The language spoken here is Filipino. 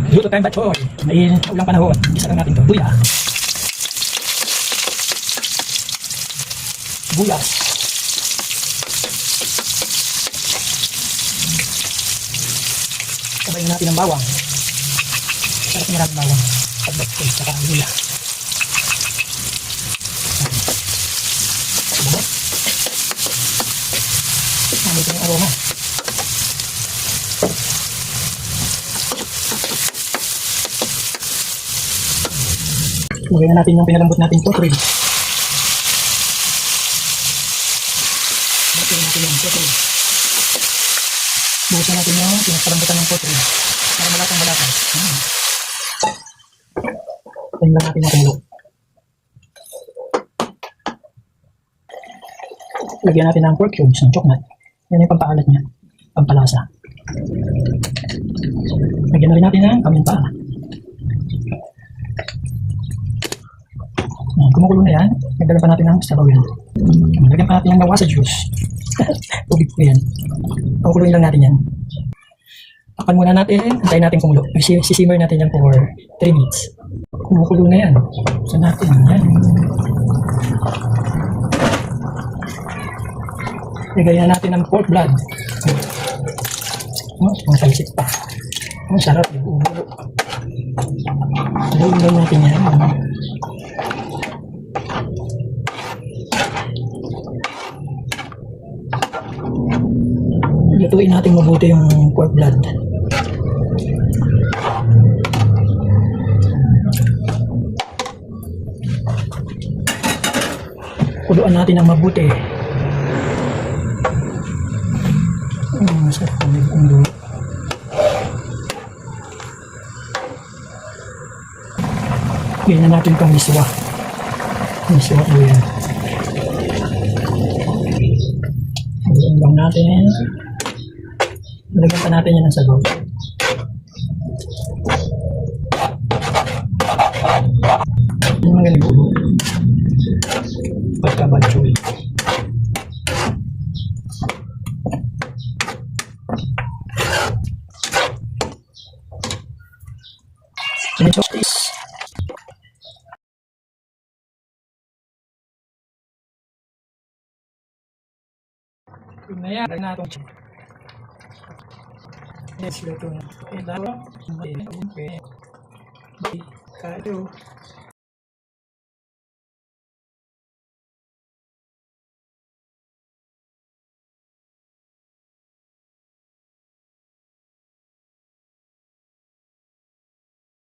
Luto tayong batchoy. May ulang panahon. Isa lang natin ito. Buyas. Buyas. Sabayin natin ang bawang. Sarap maraming bawang. Sa batchoy. Saka ang buyas. Ito yung aroma. Lagyan na natin yung pinalambot natin pottery. Lagyan natin yung pottery. Buhusan natin yung pinapalambutan ng pottery para malatang-malatang. Tayin lang natin yung kumulo. Lagyan natin ng pork cubes, ng chocolate. Yan yung pampaalat niya, pampalasa. Lagyan na rin natin ng paminta. Kumukulo na yan, nagdagan pa natin ng star oil. Lagyan pa natin ng nawasa juice. Tubig po yan. Kumukuloyin lang natin yan. Takpan muna natin, antayin natin kumulo. Sisimmer natin yan for 3 minutes. Kumukulo na yan. Saan natin yan? Lagyan natin ng pork blood. Mga salsik pa. Ang sarap. Ubulo. Lagyan natin yan. Lutuin natin mabuti yung pork blood. Kuluan natin ng mabuti. Masarap kami kung doon. Gawin na natin itong miswa. Miswa po yan. Gawin lang natin. Lagyan pa natin yan ng sabaw. Yung mga ganito. Pagkabatchoy. Finish off this. Yung na yan, na itong chicken. Yes, luto na. Okay, dawa. Okay, kayo.